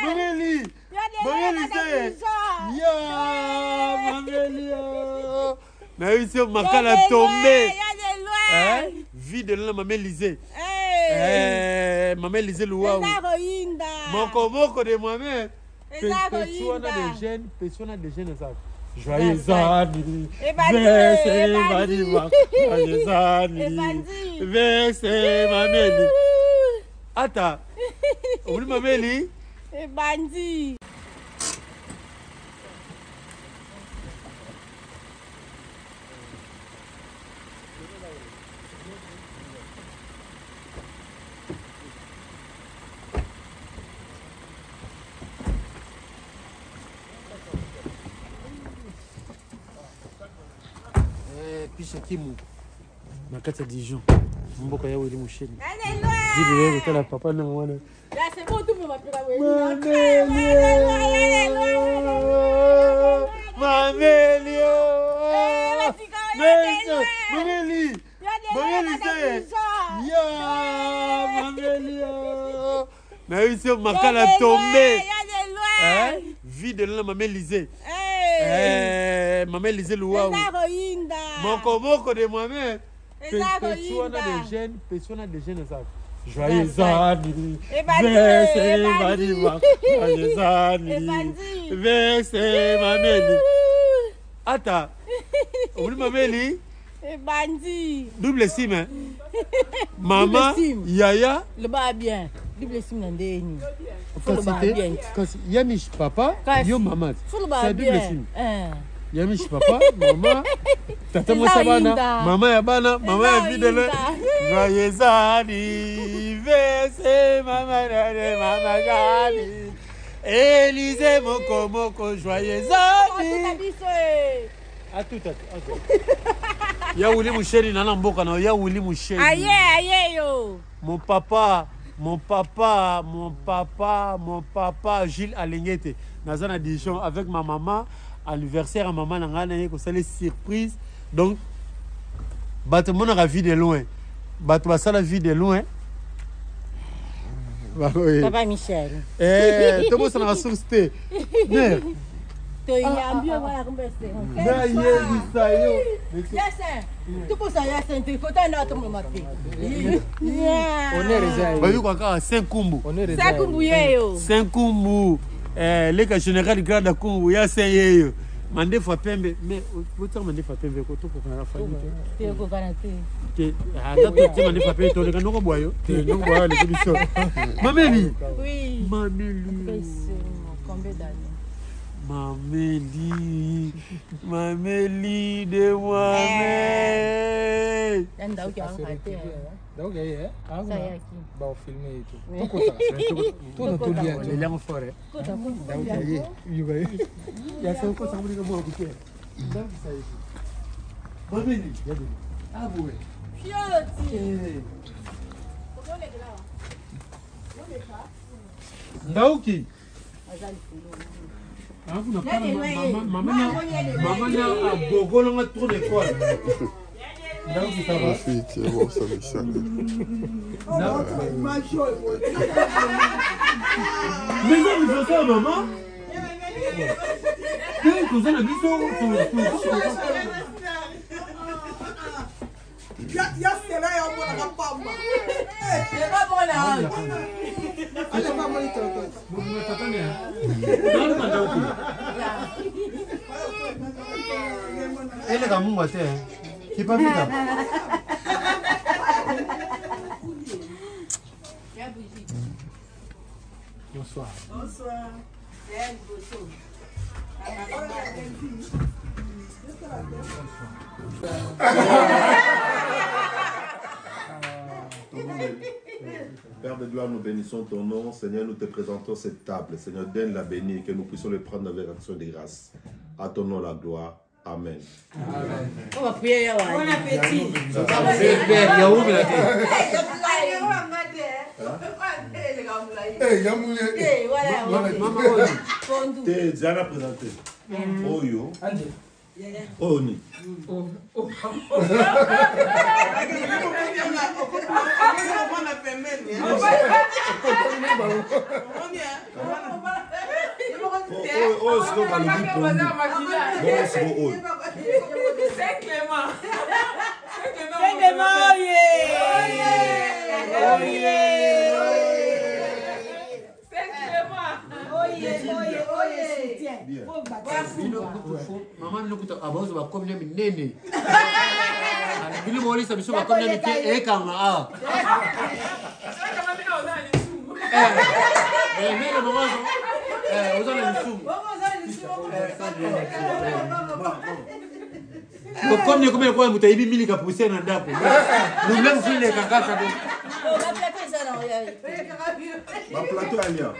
Mameli. Mameli, c'est. Mameli. Mais ici, on m'a tombé. Vie de la maman Lisée. Maman Lisée Louaou. Moko de moi-même. Personne de jeunes. Joyeux anniversaire. Joyeux anniversaire, Mameli. Attends. Oui, Mameli. Bandi. Pisha Kimu. Nakata Dijon. Mboka ya wili musheni. Vidi wewe kala papa na mwana. Là c'est bon tout me Mameli. Mais ici on m'a tombé. Vie de la maman Lisée. Maman Lisée Louaou. Moko de moi-même. Personne de jeunes. Joyeux anniversaire, joyeux anniversaire, Mameli. Attends. Oui, Mameli. Bandi. Double sim, hein? Maman, Yaya. Le bas bien. Double sim n'andeni. Yamish papa, yo maman. C'est double sim. Yamish papa, maman. Tata Moussabana, maman Yabana, maman Yavidele. Joyeux anniversaire, maman Gani. Élisée Moko, joyeux anniversaire. À tout. Ya wuli moucheni nana mboka na ya wuli moucheni. Aye yo. Mon papa Gilles Alengete. Nazana Dijon avec ma maman. Anniversaire à maman nangana ko sale surprise. Donc bato mona la vie de loin. Bato ba sala vie de loin. Papa Michel. Tout monde s'en a sourcé. Mère. To yambio wala kumbese. Na yeli sayo. Yasin. Tu peux ça Yasin, tu faut t'en tout mon fille. On est réservé. Ba yuko ka 5 kumbu. 5 kumbu yeyo. 5 kumbu. Le général grande kumbu ya 5 yeyo. Mande fois pembe mais autant mande fois pembe ko to ko kana famille. Te ko kana te. Ke ata to mande fois pembe to le kanoko boyo. Te no boyo le biso. Mameli. Oui. Mameli. Combien d'années? Mameli de moi-même. Nda uki arrêter. Donc eh ah ba filmer et tout. Tout tout bien. Les langues forêt. Donc il y a ça ko ça me mo bouquet. Donc ça y est. Mameli. Ah ouais. Fioti. Ndauki. Maman a trop d'école. Fille, tu es bon, ça, Michel. Mais non, mais c'est ça, maman. Vous avez vu ça? Elle est dans mon boîtier. Qui pas vite. Bonsoir. Bonsoir. Père de gloire, nous bénissons ton nom. Seigneur, nous te présentons cette table. Seigneur, donne la bénie, que nous puissions le prendre avec action de grâce. À ton nom la gloire. Amen. Amen. On va prier. Bon appétit. Tu es déjà présenté. Oyo. Oni. Oh, c'est qu'on va le dire pour nous. Bon, c'est bon. C'est Clément. C'est Clément, maman lokuta abazo bakomina minene bili molisa biso bakomina mike ekanga a mele mamanzo ozana lisumu lokomne komele kwa mutayibi milika pousse na ndako nule mfile kakaka do Ma plateau à lien.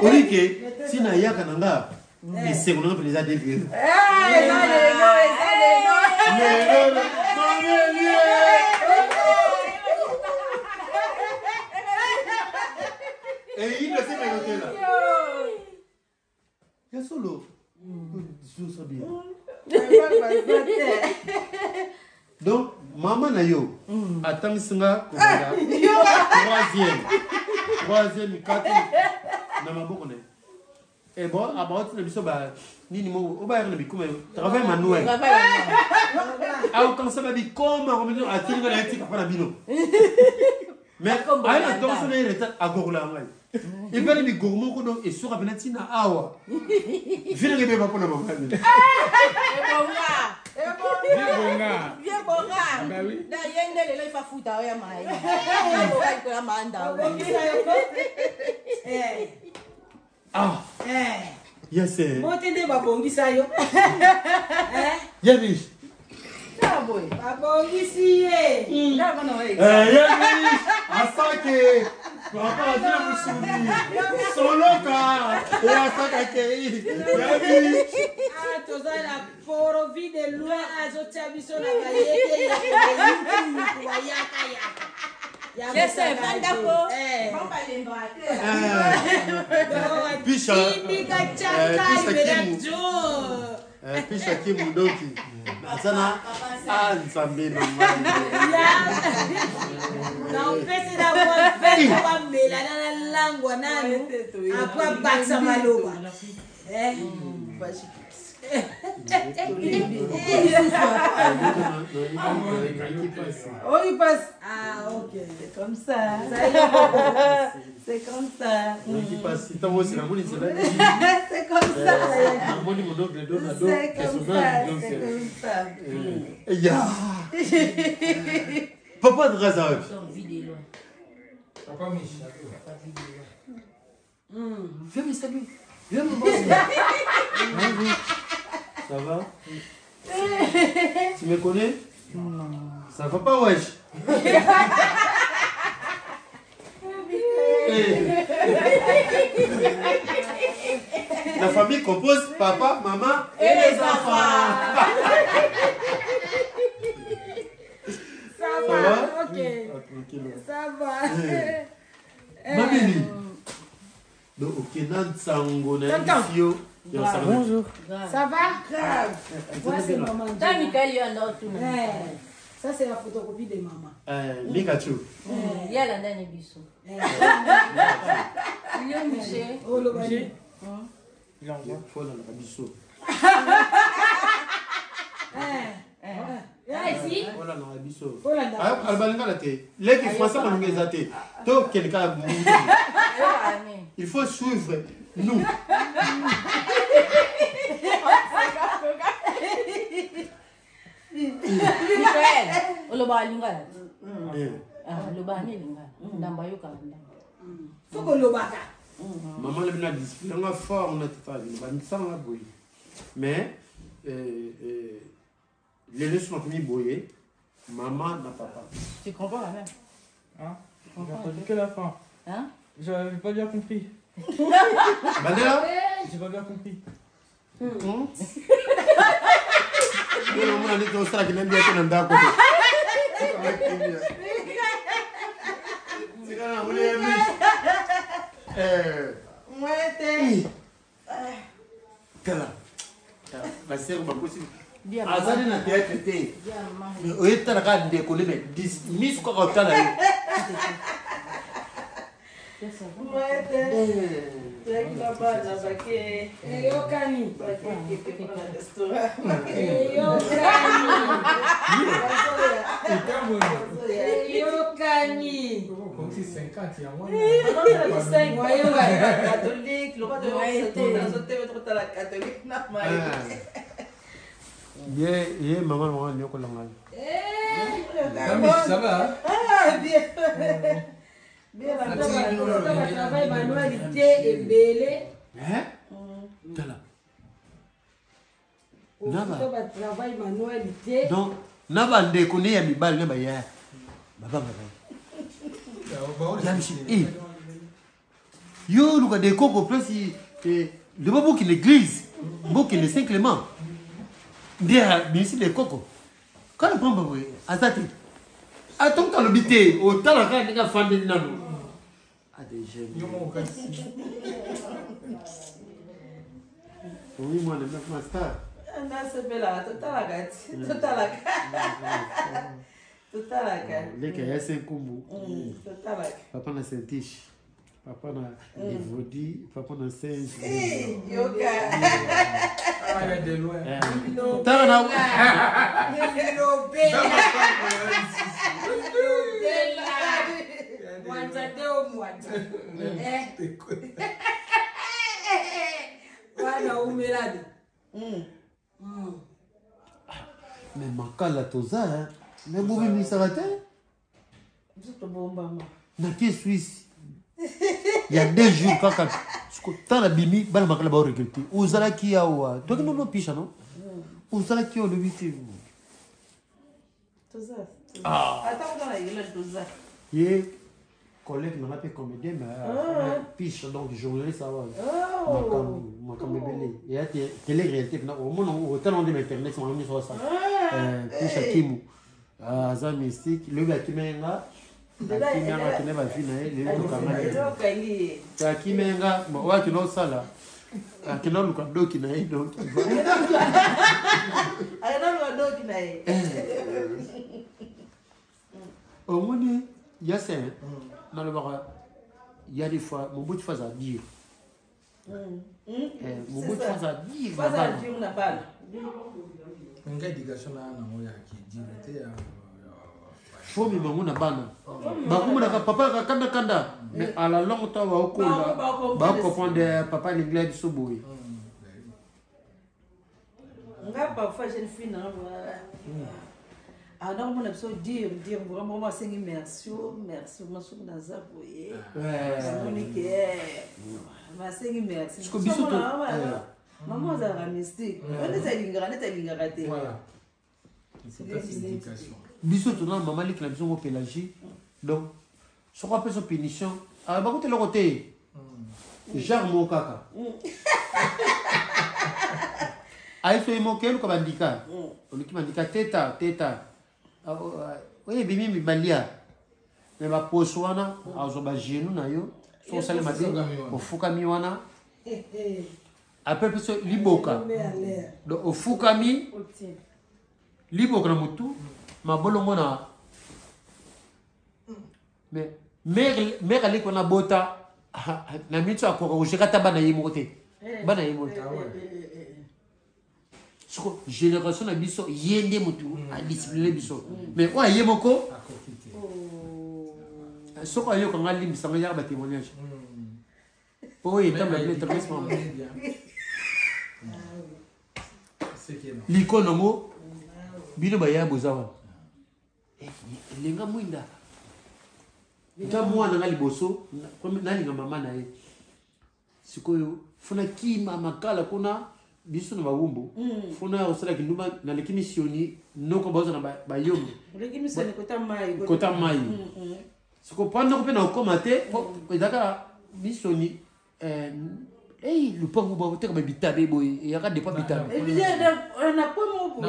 Olike sina yaka nanga ese kuna peleza devir il ne sait pas là solo donc maman na yo attends singa troisième quatrième na maboko ne et bon about na biso ba nini mo o ba na bikuma travail manuel au quand ça va bikoma revenir à tirer la tika para bino mais ayana donc ça ne reta agorula ngai il va les gourmand ko donc et sur abenatina awa vile ngebe ba pona maman Viens bonga. Bah oui. Da yende le fa futa ya mai. Ko ya manda. Ah. Yes. Motende babongisa yo. Yabish. Na boy. Babongisi ye. Na bana we. Yabish. Asake. Papa dia musuni. Soloka. Ya saka kei. Yabish. Ah, tozala poro vide lua azotia biso na bayeke ya ya. Je sais, Vandako. Papa l'embrasse. Pisha. Pisha kimudoki. Asana ansambe no mali. Na pese da kwa veka ba mela na langwa nanu. Akwa baksa maloba. Oh, il passe. Ah, ok. C'est comme ça. C'est comme ça. Il passe. C'est comme ça. C'est comme ça. C'est comme ça. Papa de Razak. Papa Michel. Viens me saluer. Viens me voir. Ça va? Tu me connais? Non. Ça va pas, wesh? La famille compose papa, maman et les enfants. Ça va? Ok. Ça va. Mamie. Donc, ok, Nansango, Nansango. Bonjour. Ça va? Grave. Moi, c'est maman. Ça, c'est la photocopie de maman. Likachu. Il y a la dernière biso. Il y a Michel. Oh, le Michel. Il y a la biso. Ici? Voilà, la biso. Albalinga la té. Les qui français, on nous a té. Toi, quelqu'un. Il faut suivre nous. Michael, oloba linga. Oloba ni linga. Ndamba yo ka ndamba. Foko lobaka. Maman le bina discipline on a fort on a tout ça on a boy. Mais les leçons ont mis boyer maman na papa. Tu comprends la même? Hein? J'ai entendu que la fin. Hein? J'avais pas bien compris. Mandela? J'ai pas bien compris. azali na théâtre te oyetalaka ndeko leme misu kaka otala ye ye mama mama nyokolanga ça va hein? Ah bien. Bien la travail manualité et belé. Hein? Tala. Naba. Travail manualité. Donc naba ndeko ne ya mibali ne ba ya. Baba baba. Yo luka de koko plus le babo qui l'église. Beau qui le Saint-Clément. Dia bisi de koko. Quand on prend babo azati. Attends quand le bité au tala ka nga fande nanu. Oui, moi, le mec master. Non, c'est bella, tout à la gâte. Tout à la gâte. Tout à la gâte. Les gars, il y a 5 combos. Tout à la gâte. Papa n'a 5 tiges. Papa n'a des vaudis. Papa n'a 5. Yoga. Ah, il y a des lois. T'as un mais makala toza hein mais vous venez s'arrêter na qui Suisse il y a 2 jours quand tant la bimi bana makala ba regretter uzala ki awa donc non pisha non uzala ki o le 8 toza attends dans la gueule toza ye collègue n'a pas comédien mais piche donc journaliste ça va makambe belé et a télé réalité na au monde au talent de internet c'est même ça piche kimu aza mystique le ba kimenga kimenga kine ba fina le kanga kimenga wa kino sala kino luka doki na donc ana luka doki na au monde il y a ça dans le bar il y a des fois mon bout de phase à dire mon bout de phase à dire on n'a pas une éducation là non ya qui dit faut me mangona bana ba kumuna papa kanda kanda mais à la longue temps va okola ba comprendre papa l'anglais so boy nga parfois jeune fille non alors mon abso dire vraiment moi c'est merci moi sur naza boye monique ma c'est merci ce que biso to maman za la mystique on est linga raté voilà c'est l'éducation biso to na maman lik la biso ko pélagie donc so ko peso punition ba ko te le côté genre mon kaka ay so mo kelu ko bandika on ki bandika teta oui bimi mibalia mais ba poso wana azo ba genou na yo so sale madi ofukami wana après peso liboka do ofukami liboka na mutu mabolongo na mais mère ali ko na bota na mitso akoko ujekata bana yimo te bana yimo soko génération na biso yende mutu a discipliner biso mais wa yemoko soko ayo ko ngali bisanga ya ba témoignage po yetam la établissement l'ikonomo bino ba ya bozawa lenga mwinda nta mwana ngali boso nali nga mama na ye sikoyo funa kima makala kuna biso na bawumbu funa osala kinduma na lekimi sioni noko bazo na bayombo lekimi sene kota mai kota mai Ce qu'on prend, on peut commenter. D'accord, Bissoni. Le pauvre va voter comme Bitabe, il y a des pas Bitabe. Et puis, on n'a pas mon pour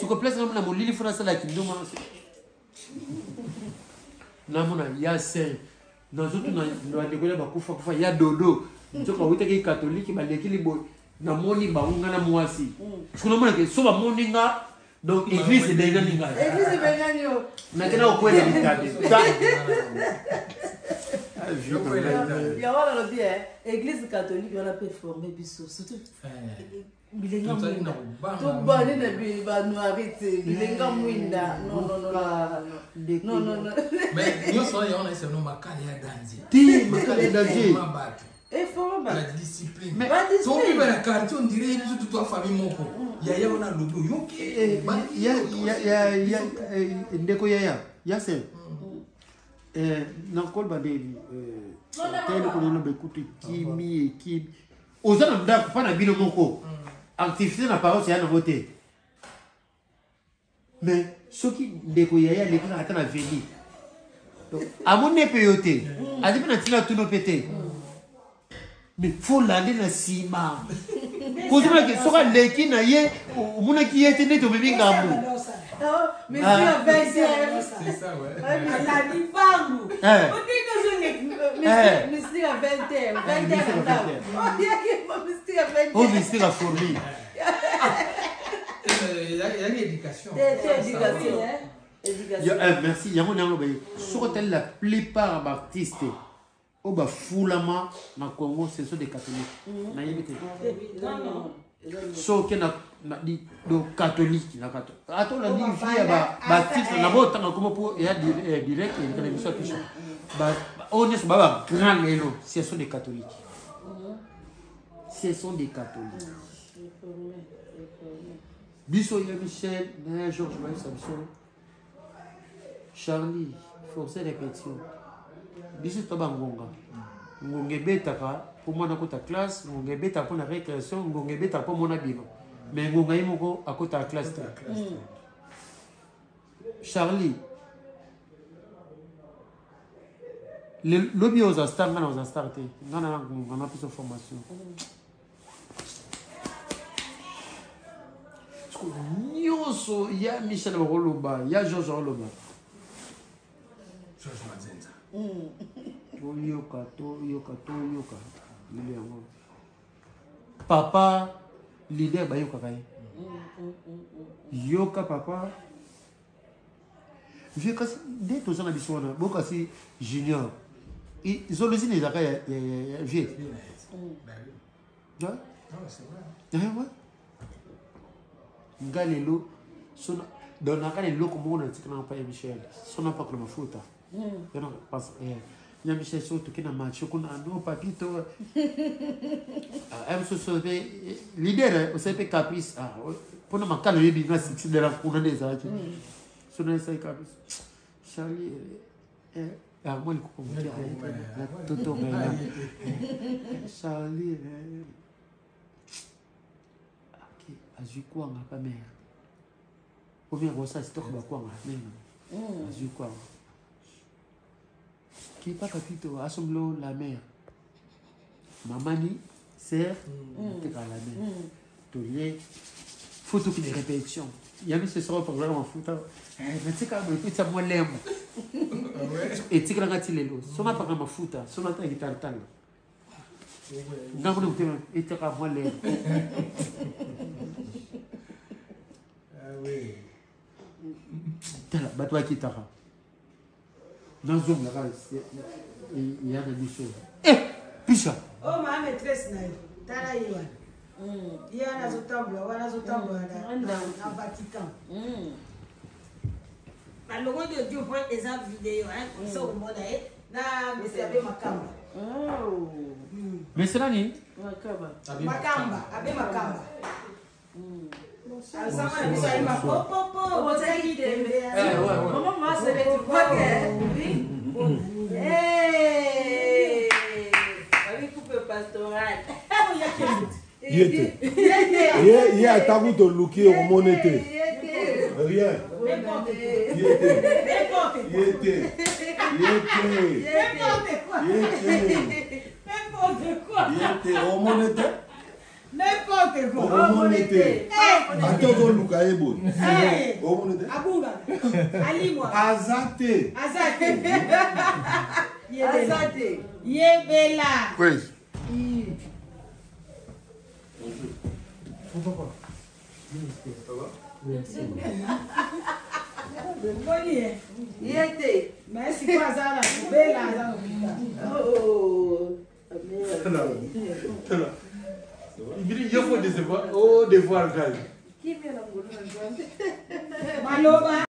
ce qu'on place dans mon lit, France, là, qui nous demande. Il y a 5. Dans tout il y a dodo. Il y a catholique, il y a l'équilibre. Na moni ba ngana mwasi. Kuna mona ke so ba moninga donc église de ngani. Église de ngani yo. Na kana okwela bitabe. Il y a wala lobi église catholique on a pu former biso surtout. Bilenga mwinda. To bani na bi ba noirité. Bilenga mwinda. Non. Mais yo so ya ona ese no makali ya danzi. Ti makali danzi. Et faut la discipline. Mais ton vivre dans la quartier on dirait toute ta famille moko. Yaya on a lobo yoki. Ya ndeko ya c'est nakol badeli tele ko no be kutu kimi ozana ndako pa na bino moko activité na parole c'est na voter mais ce qui ndeko yaya le kana ata na veni donc amone peyote adipe na tina tuno pété mais faut l'aller na sima kozuna ke soka leki na ye muna ki yete ne to bebi ngambu mais tu as 20 c'est ça ouais la di pangu o dit que je ne mystique à 20 oh mystique à fourmi il y a une éducation merci il y a mon ango baye sur la plupart d'artistes au bas foulama na Congo ce sont des catholiques na yebite non so que na di do catholique na catholique ato la di via ba titre na bota na comme pour ya direct et télévision tout ba on est ba grand lelo ce sont des catholiques biso ya Michel na Georges Maïs Samson Charlie forcer répétition biso to bangonga ngonge betaka pour moi na kota classe ngonge beta pour na récréation ngonge beta pour mon abino mais ngonga yimoko à kota classe Charlie le lobby aux stars na aux stars te ngana ngana plus de formation nyonso ya Michel Roloba ya Georges Roloba Georges Mazenza yoka papa leader ba yoka kai yoka papa vieux kasi dès tous on a besoin boka si junior ils ont les idées là vieux non c'est vrai ouais galelo sona dona kale loko mona tikana pa Michel sona pa kwa mafuta non parce ya Michel surtout qui na match kuna no papito am so leader o sepe caprice pona makalo yebi na 6 de la kuna des ati sona sai caprice Charlie moi le coup toto Charlie OK azui quoi nga pa mère au bien ça c'est toi ba quoi nga même azui quoi qui pas capito assemble la mère mamani sœur t'es à la mère tolier photo qui de répétition il y a mis ce soir programme en photo mais c'est quand même petit ça moi l'aime et tu quand tu lelo son pas programme en photo son ta guitare tanga ngako ne et tu quand moi l'aime ah oui tala batwa kitara dans zone là il y a des choses pisha oh ma maîtresse na tala yiwa il a wana zotambula na Vatican ba logo de Dieu pour exemple vidéo so mona na monsieur abe makamba mais c'est là ni makamba Alzama ni sai ma popo botaki tembe. Maman ma se le tu vois que avec coupe pastoral. Yete. Ye atabu to luki o monete. Rien. N'importe quoi. N'importe quoi. Attends, Luka Ebon. Abunga. Ali-moi. Azate. Yebela. Oui. Merci kwa zana. Bela zana. Il faut des devoirs. Oh, devoirs, gars. Maloba.